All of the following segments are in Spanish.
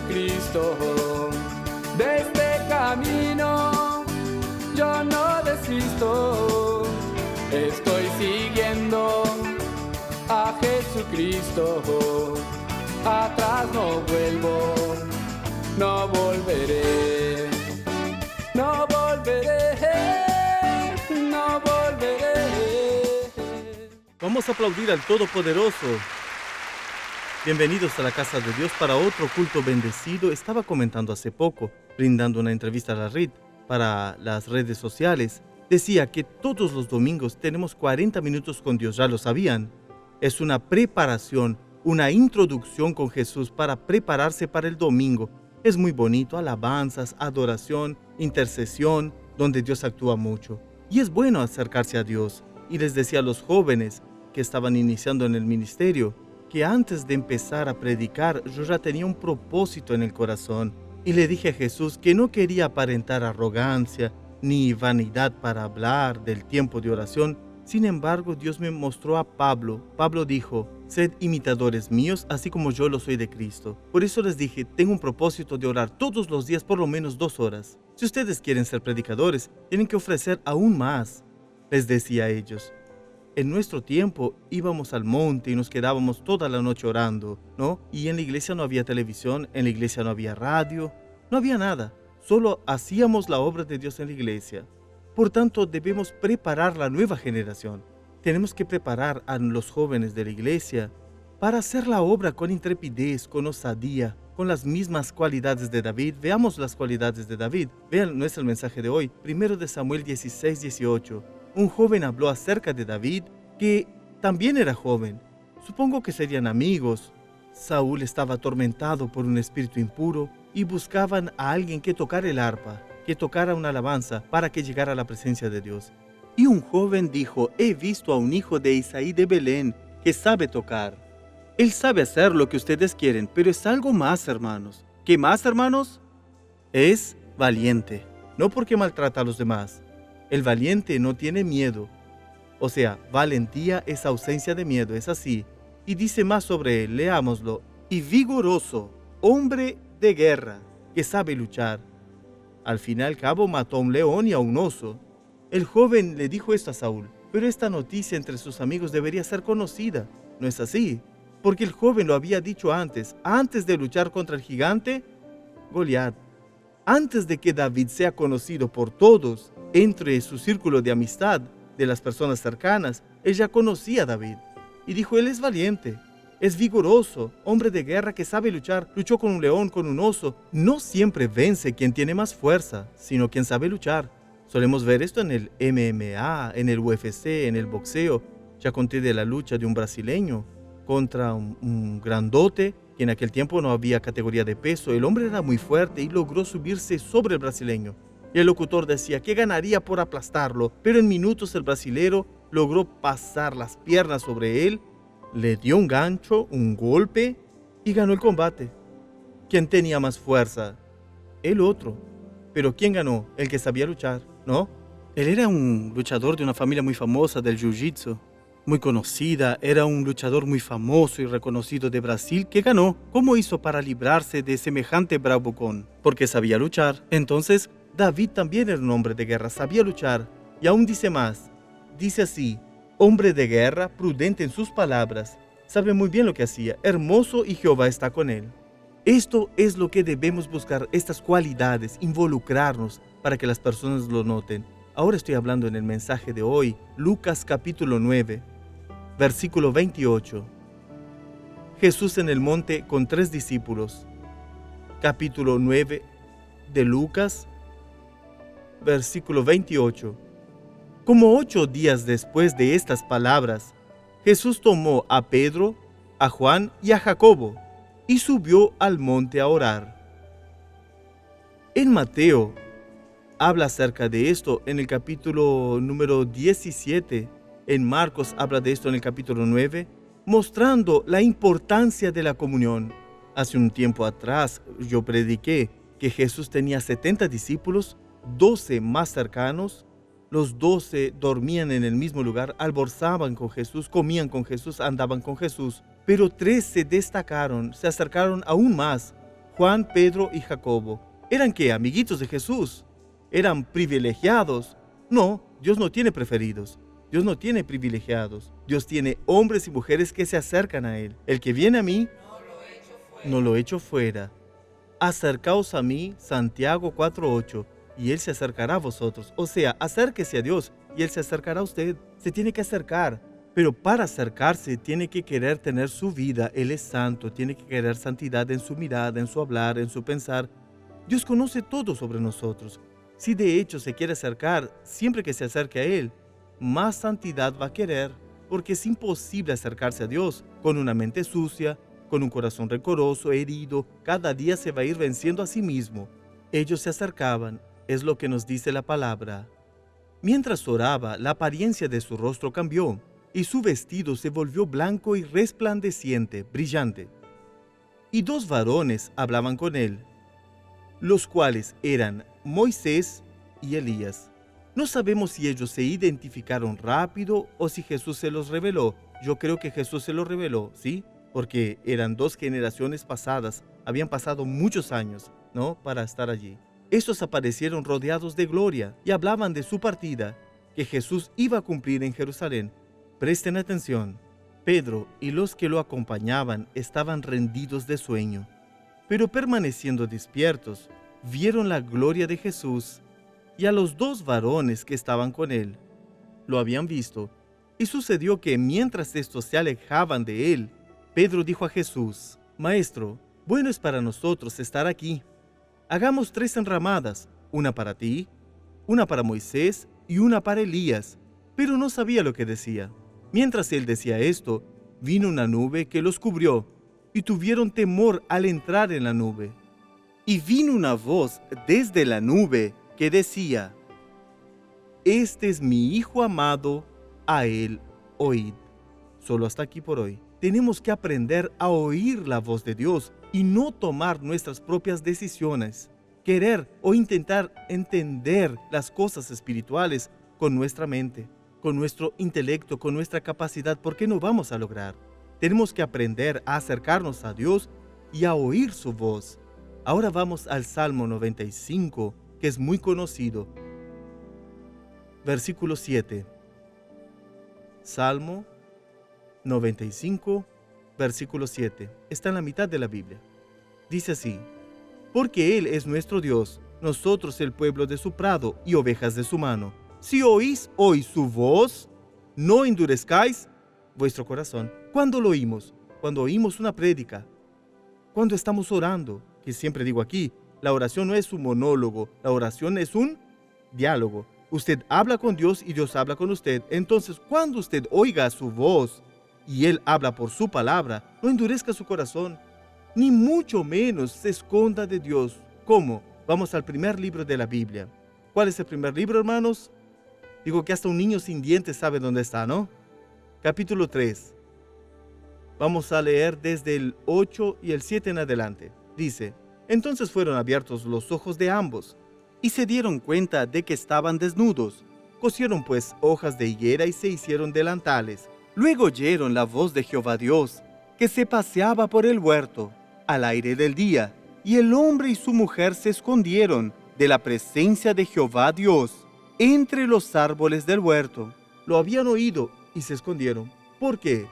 Jesucristo. De este camino yo no desisto, estoy siguiendo a Jesucristo. Atrás no vuelvo, no volveré, no volveré, no volveré. Vamos a aplaudir al Todopoderoso. Bienvenidos a la casa de Dios para otro culto bendecido. Estaba comentando hace poco, brindando una entrevista a la RID para las redes sociales. Decía que todos los domingos tenemos 40 minutos con Dios, ¿ya lo sabían? Es una preparación, una introducción con Jesús para prepararse para el domingo. Es muy bonito, alabanzas, adoración, intercesión, donde Dios actúa mucho. Y es bueno acercarse a Dios. Y les decía a los jóvenes que estaban iniciando en el ministerio, que antes de empezar a predicar yo ya tenía un propósito en el corazón y le dije a Jesús que no quería aparentar arrogancia ni vanidad para hablar del tiempo de oración. Sin embargo, Dios me mostró a Pablo. Pablo dijo: sed imitadores míos, así como yo lo soy de Cristo. Por eso les dije, tengo un propósito de orar todos los días por lo menos 2 horas. Si ustedes quieren ser predicadores, tienen que ofrecer aún más, les decía a ellos. En nuestro tiempo íbamos al monte y nos quedábamos toda la noche orando, ¿no? Y en la iglesia no había televisión, en la iglesia no había radio, no había nada. Solo hacíamos la obra de Dios en la iglesia. Por tanto, debemos preparar la nueva generación. Tenemos que preparar a los jóvenes de la iglesia para hacer la obra con intrepidez, con osadía, con las mismas cualidades de David. Veamos las cualidades de David. Vean, no es el mensaje de hoy. 1 Samuel 16:18. Un joven habló acerca de David, que también era joven. Supongo que serían amigos. Saúl estaba atormentado por un espíritu impuro y buscaban a alguien que tocara el arpa, que tocara una alabanza para que llegara a la presencia de Dios. Y un joven dijo: he visto a un hijo de Isaí de Belén que sabe tocar. Él sabe hacer lo que ustedes quieren, pero es algo más, hermanos. ¿Qué más, hermanos? Es valiente, no porque maltrata a los demás. El valiente no tiene miedo. O sea, valentía es ausencia de miedo, es así. Y dice más sobre él, leámoslo. Y vigoroso, hombre de guerra, que sabe luchar. Al fin y al cabo mató a un león y a un oso. El joven le dijo esto a Saúl, pero esta noticia entre sus amigos debería ser conocida. ¿No es así? Porque el joven lo había dicho antes de luchar contra el gigante, Goliat. Antes de que David sea conocido por todos, entre su círculo de amistad, de las personas cercanas, él ya conocía a David. Y dijo: él es valiente, es vigoroso, hombre de guerra que sabe luchar. Luchó con un león, con un oso. No siempre vence quien tiene más fuerza, sino quien sabe luchar. Solemos ver esto en el MMA, en el UFC, en el boxeo. Ya conté de la lucha de un brasileño contra un grandote, que en aquel tiempo no había categoría de peso. El hombre era muy fuerte y logró subirse sobre el brasileño. Y el locutor decía que ganaría por aplastarlo, pero en minutos el brasilero logró pasar las piernas sobre él, le dio un gancho, un golpe y ganó el combate. ¿Quién tenía más fuerza? El otro. ¿Pero quién ganó? El que sabía luchar, ¿no? Él era un luchador de una familia muy famosa del jiu-jitsu, muy conocida. Era un luchador muy famoso y reconocido de Brasil que ganó. ¿Cómo hizo para librarse de semejante bravucón? Porque sabía luchar. Entonces, David también era un hombre de guerra, sabía luchar. Y aún dice más. Dice así: hombre de guerra, prudente en sus palabras, sabe muy bien lo que hacía, hermoso y Jehová está con él. Esto es lo que debemos buscar, estas cualidades, involucrarnos para que las personas lo noten. Ahora estoy hablando en el mensaje de hoy, Lucas capítulo 9, versículo 28. Jesús en el monte con 3 discípulos. Capítulo 9 de Lucas, versículo 28. Como 8 días después de estas palabras, Jesús tomó a Pedro, a Juan y a Jacobo y subió al monte a orar. En Mateo habla acerca de esto en el capítulo número 17. En Marcos habla de esto en el capítulo 9, mostrando la importancia de la comunión. Hace un tiempo atrás yo prediqué que Jesús tenía 70 discípulos, 12 más cercanos. Los 12 dormían en el mismo lugar, almorzaban con Jesús, comían con Jesús, andaban con Jesús. Pero 3 se destacaron, se acercaron aún más. Juan, Pedro y Jacobo. ¿Eran qué? ¿Amiguitos de Jesús? ¿Eran privilegiados? No, Dios no tiene preferidos. Dios no tiene privilegiados. Dios tiene hombres y mujeres que se acercan a Él. El que viene a mí, no lo echo fuera. Acercaos a mí, Santiago 4:8, y Él se acercará a vosotros. O sea, acérquese a Dios y Él se acercará a usted. Se tiene que acercar. Pero para acercarse tiene que querer tener su vida. Él es santo, tiene que querer santidad en su mirada, en su hablar, en su pensar. Dios conoce todo sobre nosotros. Si de hecho se quiere acercar, siempre que se acerque a Él, más santidad va a querer, porque es imposible acercarse a Dios con una mente sucia, con un corazón rencoroso, herido. Cada día se va a ir venciendo a sí mismo. Ellos se acercaban, es lo que nos dice la palabra. Mientras oraba, la apariencia de su rostro cambió, y su vestido se volvió blanco y resplandeciente, brillante. Y dos varones hablaban con él, los cuales eran Moisés y Elías. No sabemos si ellos se identificaron rápido o si Jesús se los reveló. Yo creo que Jesús se los reveló, ¿sí? Porque eran dos generaciones pasadas, habían pasado muchos años, ¿no?, para estar allí. Estos aparecieron rodeados de gloria y hablaban de su partida, que Jesús iba a cumplir en Jerusalén. Presten atención. Pedro y los que lo acompañaban estaban rendidos de sueño, pero permaneciendo despiertos, vieron la gloria de Jesús y a los dos varones que estaban con él. Lo habían visto, y sucedió que mientras estos se alejaban de él, Pedro dijo a Jesús: Maestro, bueno es para nosotros estar aquí. Hagamos 3 enramadas, una para ti, una para Moisés y una para Elías. Pero no sabía lo que decía. Mientras él decía esto, vino una nube que los cubrió, y tuvieron temor al entrar en la nube. Y vino una voz desde la nube que decía: Este es mi Hijo amado, a él oíd. Solo hasta aquí por hoy. Tenemos que aprender a oír la voz de Dios y no tomar nuestras propias decisiones, querer o intentar entender las cosas espirituales con nuestra mente, con nuestro intelecto, con nuestra capacidad, porque no vamos a lograr. Tenemos que aprender a acercarnos a Dios y a oír su voz. Ahora vamos al Salmo 95, que es muy conocido. Versículo 7. Salmo 95, versículo 7. Está en la mitad de la Biblia. Dice así: Porque Él es nuestro Dios, nosotros el pueblo de su prado y ovejas de su mano. Si oís hoy su voz, no endurezcáis vuestro corazón. ¿Cuándo lo oímos? Cuando oímos una prédica, cuando estamos orando, que siempre digo aquí, la oración no es un monólogo, la oración es un diálogo. Usted habla con Dios y Dios habla con usted. Entonces, cuando usted oiga su voz y Él habla por su palabra, no endurezca su corazón, ni mucho menos se esconda de Dios. ¿Cómo? Vamos al primer libro de la Biblia. ¿Cuál es el primer libro, hermanos? Digo que hasta un niño sin dientes sabe dónde está, ¿no? Capítulo 3. Vamos a leer desde el 8 y el 7 en adelante. Dice: Entonces fueron abiertos los ojos de ambos, y se dieron cuenta de que estaban desnudos. Cosieron pues hojas de higuera y se hicieron delantales. Luego oyeron la voz de Jehová Dios, que se paseaba por el huerto, al aire del día. Y el hombre y su mujer se escondieron de la presencia de Jehová Dios entre los árboles del huerto. Lo habían oído y se escondieron. ¿Por qué?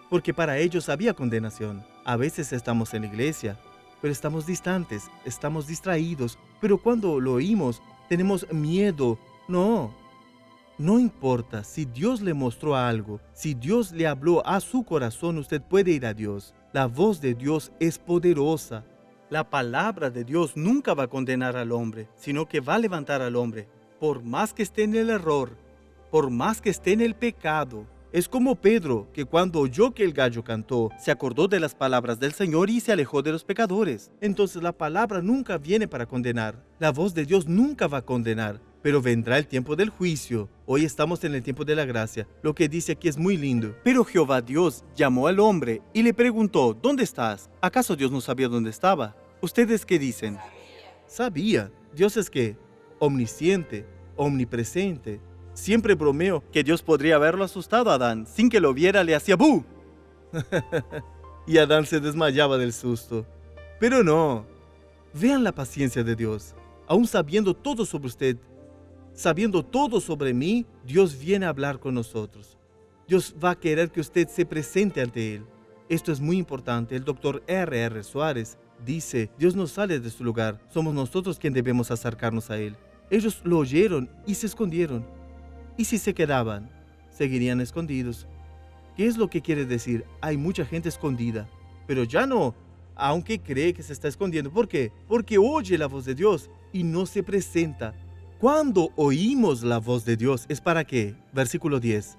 Porque para ellos había condenación. A veces estamos en la iglesia, pero estamos distantes, estamos distraídos. Pero cuando lo oímos, tenemos miedo. No importa si Dios le mostró algo, si Dios le habló a su corazón, usted puede ir a Dios. La voz de Dios es poderosa. La palabra de Dios nunca va a condenar al hombre, sino que va a levantar al hombre. Por más que esté en el error, por más que esté en el pecado. Es como Pedro, que cuando oyó que el gallo cantó, se acordó de las palabras del Señor y se alejó de los pecadores. Entonces la palabra nunca viene para condenar. La voz de Dios nunca va a condenar. Pero vendrá el tiempo del juicio. Hoy estamos en el tiempo de la gracia. Lo que dice aquí es muy lindo. Pero Jehová Dios llamó al hombre y le preguntó: ¿Dónde estás? ¿Acaso Dios no sabía dónde estaba? ¿Ustedes qué dicen? Sabía. ¿Dios es qué? Omnisciente, omnipresente. Siempre bromeo que Dios podría haberlo asustado a Adán. Sin que lo viera, le hacía ¡bu! Y Adán se desmayaba del susto. Pero no. Vean la paciencia de Dios. Aún sabiendo todo sobre usted, sabiendo todo sobre mí, Dios viene a hablar con nosotros. Dios va a querer que usted se presente ante Él. Esto es muy importante. El doctor R.R. Suárez dice, Dios no sale de su lugar, somos nosotros quienes debemos acercarnos a Él. Ellos lo oyeron y se escondieron. ¿Y si se quedaban? Seguirían escondidos. ¿Qué es lo que quiere decir? Hay mucha gente escondida, pero ya no, aunque cree que se está escondiendo. ¿Por qué? Porque oye la voz de Dios y no se presenta. Cuando oímos la voz de Dios, ¿es para qué? Versículo 10.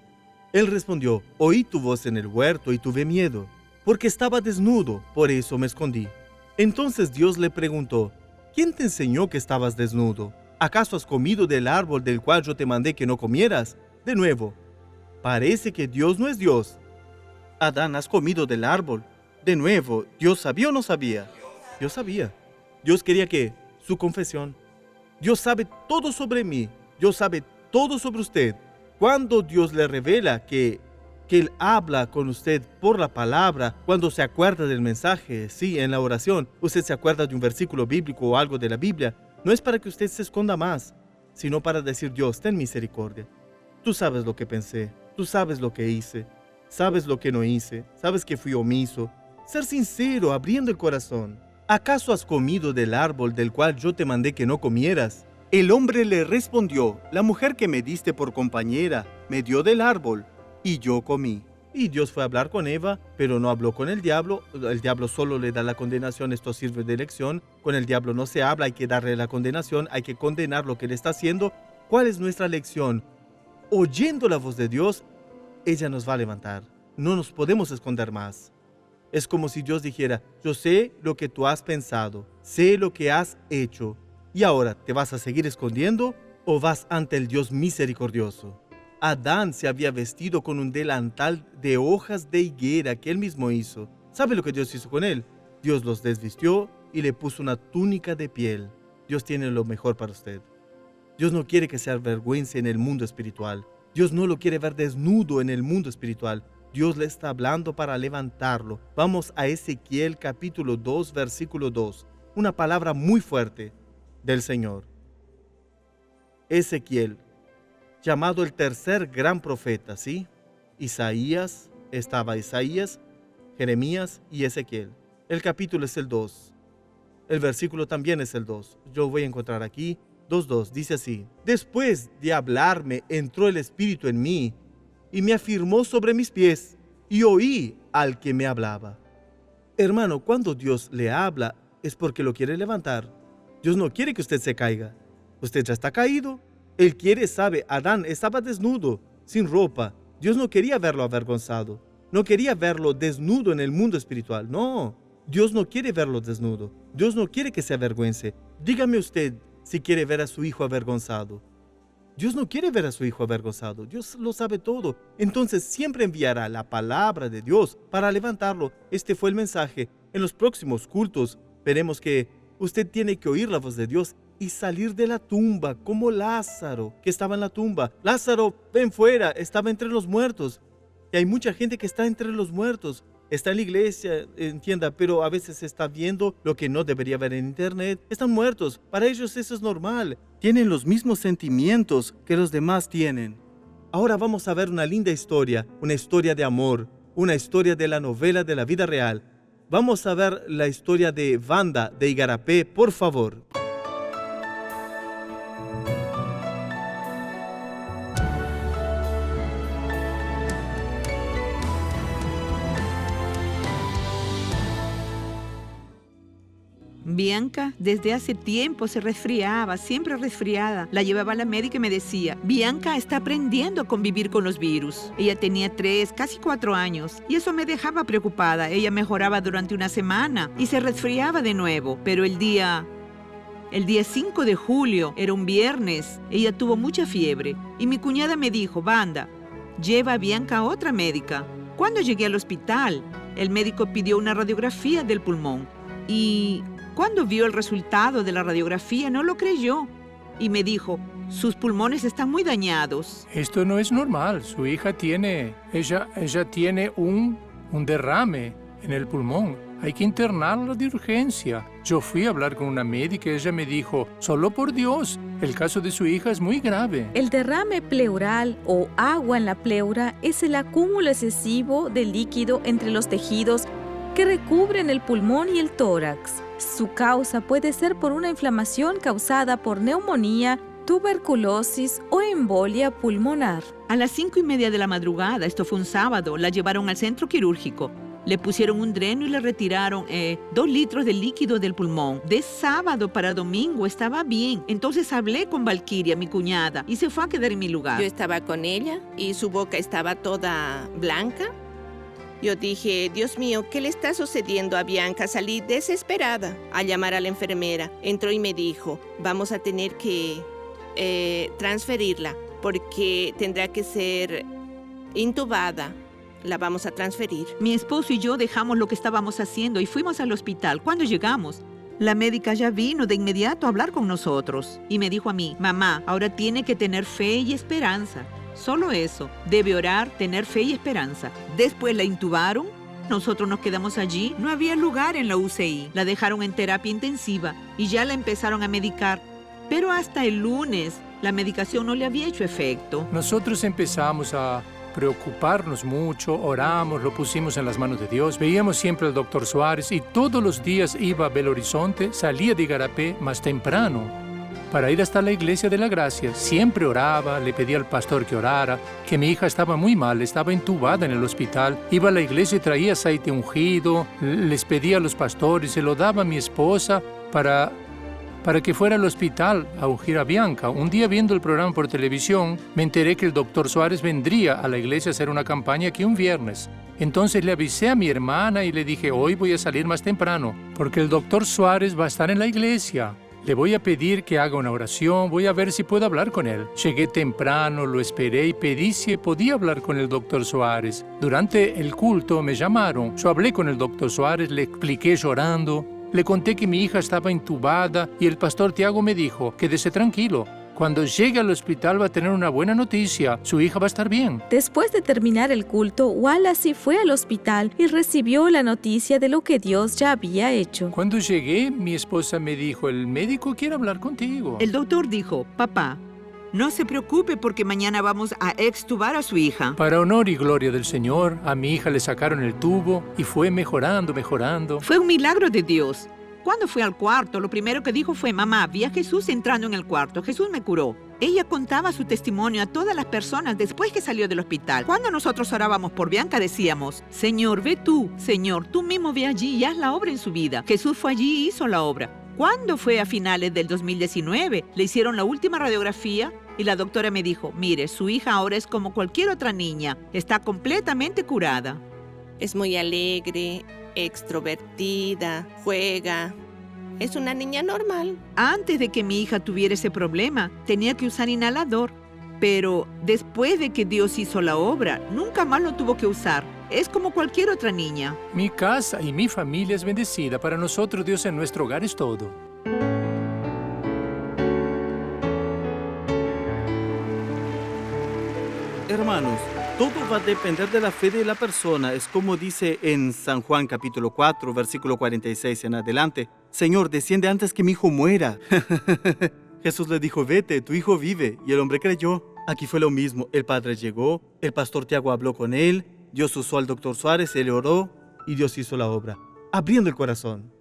Él respondió, oí tu voz en el huerto y tuve miedo, porque estaba desnudo, por eso me escondí. Entonces Dios le preguntó, ¿quién te enseñó que estabas desnudo? ¿Acaso has comido del árbol del cual yo te mandé que no comieras? De nuevo, parece que Dios no es Dios. Adán, ¿has comido del árbol? De nuevo, ¿Dios sabía o no sabía? Dios sabía. Dios quería que su confesión. Dios sabe todo sobre mí. Dios sabe todo sobre usted. Cuando Dios le revela que Él habla con usted por la palabra, cuando se acuerda del mensaje, sí, en la oración, usted se acuerda de un versículo bíblico o algo de la Biblia, no es para que usted se esconda más, sino para decir, Dios, ten misericordia. Tú sabes lo que pensé, tú sabes lo que hice, sabes lo que no hice, sabes que fui omiso. Ser sincero, abriendo el corazón. ¿Acaso has comido del árbol del cual yo te mandé que no comieras? El hombre le respondió, la mujer que me diste por compañera me dio del árbol, y yo comí. Y Dios fue a hablar con Eva, pero no habló con el diablo. El diablo solo le da la condenación, esto sirve de lección. Con el diablo no se habla, hay que darle la condenación, hay que condenar lo que él está haciendo. ¿Cuál es nuestra lección? Oyendo la voz de Dios, ella nos va a levantar. No nos podemos esconder más. Es como si Dios dijera, yo sé lo que tú has pensado, sé lo que has hecho. ¿Y ahora te vas a seguir escondiendo o vas ante el Dios misericordioso? Adán se había vestido con un delantal de hojas de higuera que él mismo hizo. ¿Sabe lo que Dios hizo con él? Dios los desvistió y le puso una túnica de piel. Dios tiene lo mejor para usted. Dios no quiere que se avergüence en el mundo espiritual. Dios no lo quiere ver desnudo en el mundo espiritual. Dios le está hablando para levantarlo. Vamos a Ezequiel capítulo 2, versículo 2. Una palabra muy fuerte del Señor. Ezequiel, llamado el tercer gran profeta, ¿sí? Estaba Isaías, Jeremías y Ezequiel. El capítulo es el 2. El versículo también es el 2. Yo voy a encontrar aquí 2:2. Dice así. Después de hablarme, entró el Espíritu en mí y me afirmó sobre mis pies y oí al que me hablaba. Hermano, cuando Dios le habla es porque lo quiere levantar. Dios no quiere que usted se caiga. Usted ya está caído. Él quiere, sabe, Adán estaba desnudo, sin ropa. Dios no quería verlo avergonzado. No quería verlo desnudo en el mundo espiritual. No, Dios no quiere verlo desnudo. Dios no quiere que se avergüence. Dígame usted si quiere ver a su hijo avergonzado. Dios no quiere ver a su hijo avergonzado. Dios lo sabe todo. Entonces siempre enviará la palabra de Dios para levantarlo. Este fue el mensaje. En los próximos cultos veremos que usted tiene que oír la voz de Dios y salir de la tumba, como Lázaro, que estaba en la tumba. Lázaro, ven fuera, estaba entre los muertos. Y hay mucha gente que está entre los muertos. Está en la iglesia, entienda, pero a veces está viendo lo que no debería ver en internet. Están muertos. Para ellos eso es normal. Tienen los mismos sentimientos que los demás tienen. Ahora vamos a ver una linda historia, una historia de amor, una historia de la novela de la vida real. Vamos a ver la historia de Wanda de Igarapé, por favor. Bianca desde hace tiempo se resfriaba, siempre resfriada. La llevaba a la médica y me decía, Bianca está aprendiendo a convivir con los virus. Ella tenía 3, casi 4 años y eso me dejaba preocupada. Ella mejoraba durante una semana y se resfriaba de nuevo. Pero el día 5 de julio, era un viernes, ella tuvo mucha fiebre y mi cuñada me dijo, Wanda, lleva a Bianca a otra médica. Cuando llegué al hospital, el médico pidió una radiografía del pulmón y cuando vio el resultado de la radiografía no lo creyó y me dijo, sus pulmones están muy dañados. Esto no es normal. Su hija tiene un derrame en el pulmón. hay que internarla de urgencia. Yo fui a hablar con una médica y ella me dijo, solo por Dios, el caso de su hija es muy grave. El derrame pleural o agua en la pleura es el acúmulo excesivo de líquido entre los tejidos que recubren el pulmón y el tórax. Su causa puede ser por una inflamación causada por neumonía, tuberculosis o embolia pulmonar. A las 5:30 de la madrugada, esto fue un sábado, la llevaron al centro quirúrgico. Le pusieron un dreno y le retiraron 2 litros de líquido del pulmón. De sábado para domingo estaba bien. Entonces hablé con Valquiria, mi cuñada, y se fue a quedar en mi lugar. Yo estaba con ella y su boca estaba toda blanca. Yo dije, Dios mío, ¿qué le está sucediendo a Bianca? Salí desesperada a llamar a la enfermera. Entró y me dijo, vamos a tener que transferirla porque tendrá que ser intubada. La vamos a transferir. Mi esposo y yo dejamos lo que estábamos haciendo y fuimos al hospital. Cuando llegamos, la médica ya vino de inmediato a hablar con nosotros y me dijo a mí, mamá, ahora tiene que tener fe y esperanza. Solo eso, debe orar, tener fe y esperanza. Después la intubaron, nosotros nos quedamos allí, no había lugar en la UCI. La dejaron en terapia intensiva y ya la empezaron a medicar. Pero hasta el lunes, la medicación no le había hecho efecto. Nosotros empezamos a preocuparnos mucho, oramos, lo pusimos en las manos de Dios. Veíamos siempre al doctor Suárez y todos los días iba a Belo Horizonte, salía de Igarapé más temprano para ir hasta la Iglesia de la Gracia. Siempre oraba, le pedía al pastor que orara, que mi hija estaba muy mal, estaba intubada en el hospital. Iba a la iglesia y traía aceite ungido, les pedía a los pastores, se lo daba a mi esposa para que fuera al hospital a ungir a Bianca. Un día viendo el programa por televisión, me enteré que el doctor Suárez vendría a la iglesia a hacer una campaña aquí un viernes. Entonces le avisé a mi hermana y le dije, hoy voy a salir más temprano, porque el doctor Suárez va a estar en la iglesia. Le voy a pedir que haga una oración, voy a ver si puedo hablar con él. Llegué temprano, lo esperé y pedí si podía hablar con el doctor Suárez. Durante el culto me llamaron. Yo hablé con el doctor Suárez, le expliqué llorando. Le conté que mi hija estaba intubada y el pastor Tiago me dijo, quédese tranquilo. Cuando llegue al hospital va a tener una buena noticia. Su hija va a estar bien. Después de terminar el culto, Wallace fue al hospital y recibió la noticia de lo que Dios ya había hecho. Cuando llegué, mi esposa me dijo, el médico quiere hablar contigo. El doctor dijo, papá, no se preocupe porque mañana vamos a extubar a su hija. Para honor y gloria del Señor, a mi hija le sacaron el tubo y fue mejorando. Fue un milagro de Dios. Cuando fui al cuarto, lo primero que dijo fue, mamá, vi a Jesús entrando en el cuarto. Jesús me curó. Ella contaba su testimonio a todas las personas después que salió del hospital. Cuando nosotros orábamos por Bianca, decíamos, Señor, ve tú. Señor, tú mismo ve allí y haz la obra en su vida. Jesús fue allí y hizo la obra. Cuando fue a finales del 2019, le hicieron la última radiografía y la doctora me dijo, mire, su hija ahora es como cualquier otra niña. Está completamente curada. Es muy alegre, extrovertida, juega. Es una niña normal. Antes de que mi hija tuviera ese problema, tenía que usar inhalador. Pero después de que Dios hizo la obra, nunca más lo tuvo que usar. Es como cualquier otra niña. Mi casa y mi familia es bendecida. Para nosotros, Dios en nuestro hogar es todo. Hermanos, todo va a depender de la fe de la persona. Es como dice en San Juan capítulo 4, versículo 46 en adelante. Señor, desciende antes que mi hijo muera. Jesús le dijo, vete, tu hijo vive. Y el hombre creyó. Aquí fue lo mismo. El padre llegó, el pastor Tiago habló con él, Dios usó al doctor Suárez, él oró y Dios hizo la obra, abriendo el corazón.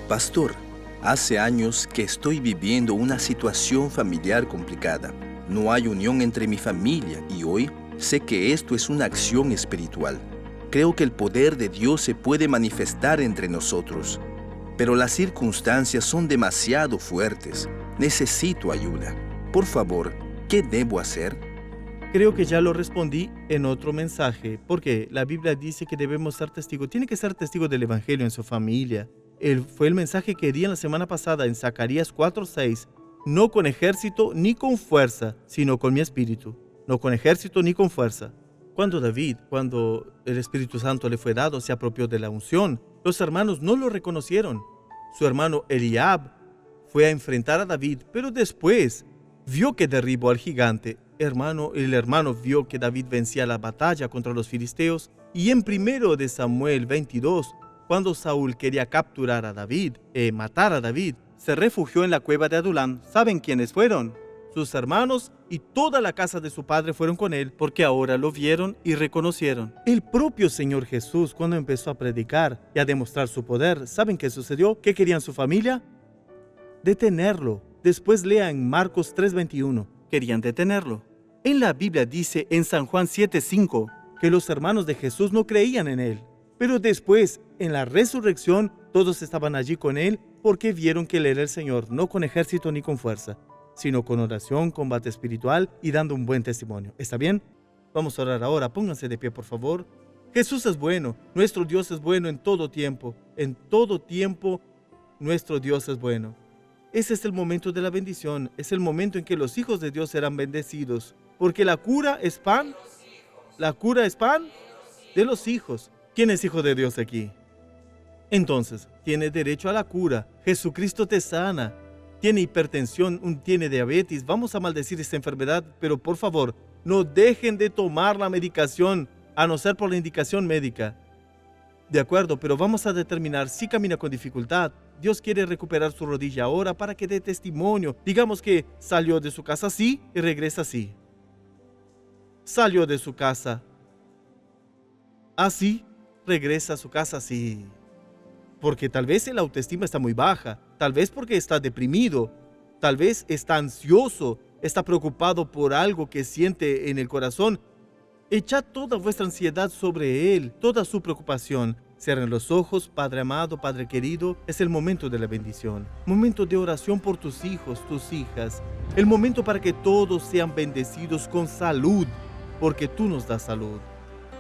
Pastor, hace años que estoy viviendo una situación familiar complicada. No hay unión entre mi familia y hoy sé que esto es una acción espiritual. Creo que el poder de Dios se puede manifestar entre nosotros, pero las circunstancias son demasiado fuertes. Necesito ayuda. Por favor, ¿qué debo hacer? Creo que ya lo respondí en otro mensaje, porque la Biblia dice que debemos ser testigos. Tiene que ser testigo del Evangelio en su familia. Fue el mensaje que di en la semana pasada en Zacarías 4:6. No con ejército ni con fuerza, sino con mi espíritu. No con ejército ni con fuerza. Cuando David, cuando el Espíritu Santo le fue dado, se apropió de la unción, los hermanos no lo reconocieron. Su hermano Eliab fue a enfrentar a David, pero después vio que derribó al gigante. el hermano vio que David vencía la batalla contra los filisteos, y en 1 de Samuel 22, cuando Saúl quería capturar a David matar a David, se refugió en la cueva de Adulám. ¿Saben quiénes fueron? Sus hermanos y toda la casa de su padre fueron con él, porque ahora lo vieron y reconocieron. El propio Señor Jesús, cuando empezó a predicar y a demostrar su poder, ¿saben qué sucedió? ¿Qué querían su familia? Detenerlo. Después lea en Marcos 3:21. Querían detenerlo. En la Biblia dice en San Juan 7:5 que los hermanos de Jesús no creían en él. Pero después, en la resurrección, todos estaban allí con él porque vieron que él era el Señor, no con ejército ni con fuerza, sino con oración, combate espiritual y dando un buen testimonio. ¿Está bien? Vamos a orar ahora. Pónganse de pie, por favor. Jesús es bueno. Nuestro Dios es bueno en todo tiempo. En todo tiempo, nuestro Dios es bueno. Ese es el momento de la bendición. Es el momento en que los hijos de Dios serán bendecidos. Porque la cura es pan. La cura es pan de los hijos. ¿Quién es hijo de Dios aquí? Entonces, tiene derecho a la cura. Jesucristo te sana. Tiene hipertensión, tiene diabetes. Vamos a maldecir esta enfermedad, pero por favor, no dejen de tomar la medicación, a no ser por la indicación médica. De acuerdo, pero vamos a determinar si camina con dificultad. Dios quiere recuperar su rodilla ahora para que dé testimonio. Digamos que salió de su casa así y regresa así. Salió de su casa así, regresa a su casa así. Porque tal vez la autoestima está muy baja, tal vez porque está deprimido, tal vez está ansioso, está preocupado por algo que siente en el corazón. Echad toda vuestra ansiedad sobre Él, toda su preocupación. Cierren los ojos, Padre amado, Padre querido. Es el momento de la bendición, momento de oración por tus hijos, tus hijas. El momento para que todos sean bendecidos con salud, porque tú nos das salud.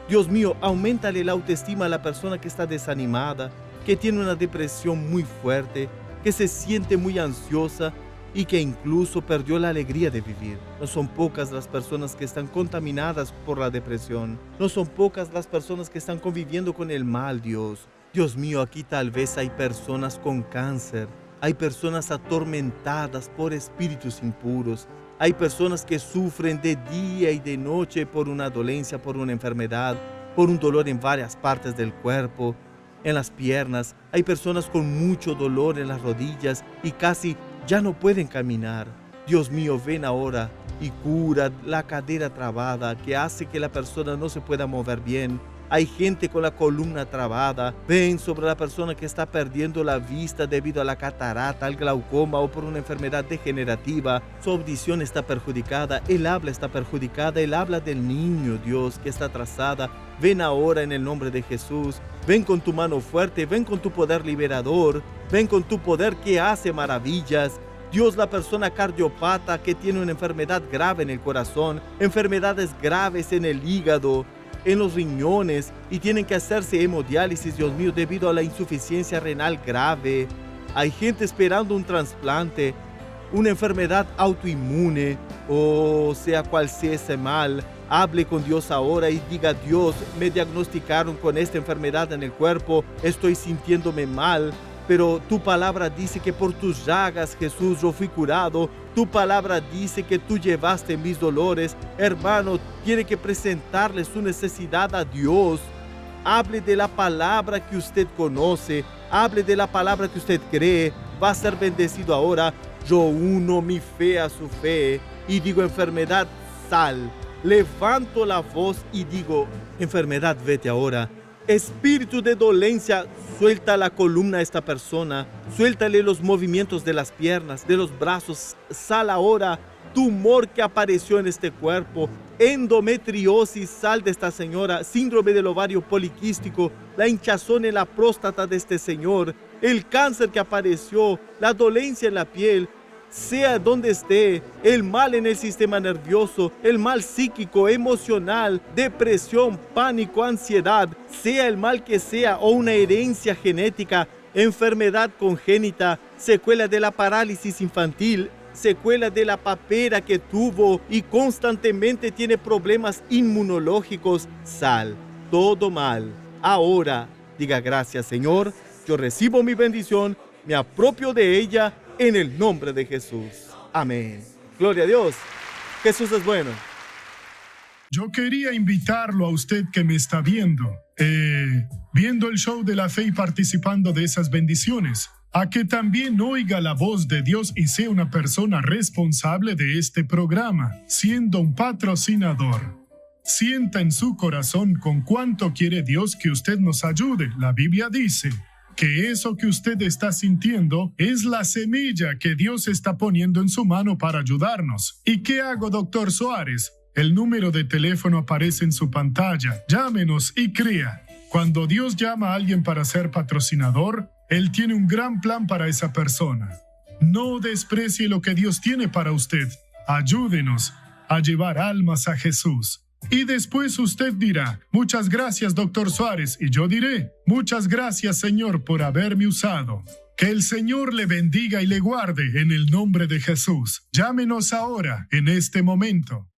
Dios mío, auméntale la autoestima a la persona que está desanimada, que tiene una depresión muy fuerte, que se siente muy ansiosa y que incluso perdió la alegría de vivir. No son pocas las personas que están contaminadas por la depresión. No son pocas las personas que están conviviendo con el mal, Dios. Dios mío, aquí tal vez hay personas con cáncer. Hay personas atormentadas por espíritus impuros. Hay personas que sufren de día y de noche por una dolencia, por una enfermedad, por un dolor en varias partes del cuerpo, en las piernas. Hay personas con mucho dolor en las rodillas y casi ya no pueden caminar. Dios mío, ven ahora y cura la cadera trabada que hace que la persona no se pueda mover bien. Hay gente con la columna trabada. Ven sobre la persona que está perdiendo la vista debido a la catarata, al glaucoma o por una enfermedad degenerativa. Su audición está perjudicada, el habla está perjudicada, el habla del niño, Dios, que está atrasada. Ven ahora en el nombre de Jesús. Ven con tu mano fuerte, ven con tu poder liberador, ven con tu poder que hace maravillas. Dios, la persona cardiopata que tiene una enfermedad grave en el corazón, enfermedades graves en el hígado, en los riñones y tienen que hacerse hemodiálisis, Dios mío, debido a la insuficiencia renal grave. Hay gente esperando un trasplante, una enfermedad autoinmune, o sea cual sea ese mal. Hable con Dios ahora y diga: Dios, me diagnosticaron con esta enfermedad en el cuerpo, estoy sintiéndome mal, pero tu palabra dice que por tus llagas, Jesús, yo fui curado. Tu palabra dice que tú llevaste mis dolores. Hermano, tiene que presentarle su necesidad a Dios. Hable de la palabra que usted conoce, hable de la palabra que usted cree. Va a ser bendecido ahora. Yo uno mi fe a su fe y digo: enfermedad, sal. Levanto la voz y digo: enfermedad, vete ahora. Espíritu de dolencia, suelta la columna a esta persona, suéltale los movimientos de las piernas, de los brazos, sal ahora. Tumor que apareció en este cuerpo, endometriosis, sal de esta señora, síndrome del ovario poliquístico, la hinchazón en la próstata de este señor, el cáncer que apareció, la dolencia en la piel, sea donde esté, el mal en el sistema nervioso, el mal psíquico, emocional, depresión, pánico, ansiedad, sea el mal que sea, o una herencia genética, enfermedad congénita, secuela de la parálisis infantil, secuela de la papera que tuvo y constantemente tiene problemas inmunológicos, sal, todo mal. Ahora, diga: gracias, Señor, yo recibo mi bendición, me apropio de ella, en el nombre de Jesús. Amén. Gloria a Dios. Jesús es bueno. Yo quería invitarlo a usted que me está viendo, viendo el show de la fe y participando de esas bendiciones, a que también oiga la voz de Dios y sea una persona responsable de este programa, siendo un patrocinador. Sienta en su corazón con cuánto quiere Dios que usted nos ayude. La Biblia dice que eso que usted está sintiendo es la semilla que Dios está poniendo en su mano para ayudarnos. ¿Y qué hago, doctor Suárez? El número de teléfono aparece en su pantalla. Llámenos y crea. Cuando Dios llama a alguien para ser patrocinador, Él tiene un gran plan para esa persona. No desprecie lo que Dios tiene para usted. Ayúdenos a llevar almas a Jesús. Y después usted dirá, muchas gracias, doctor Suárez, y yo diré, muchas gracias, Señor, por haberme usado. Que el Señor le bendiga y le guarde en el nombre de Jesús. Llámenos ahora, en este momento.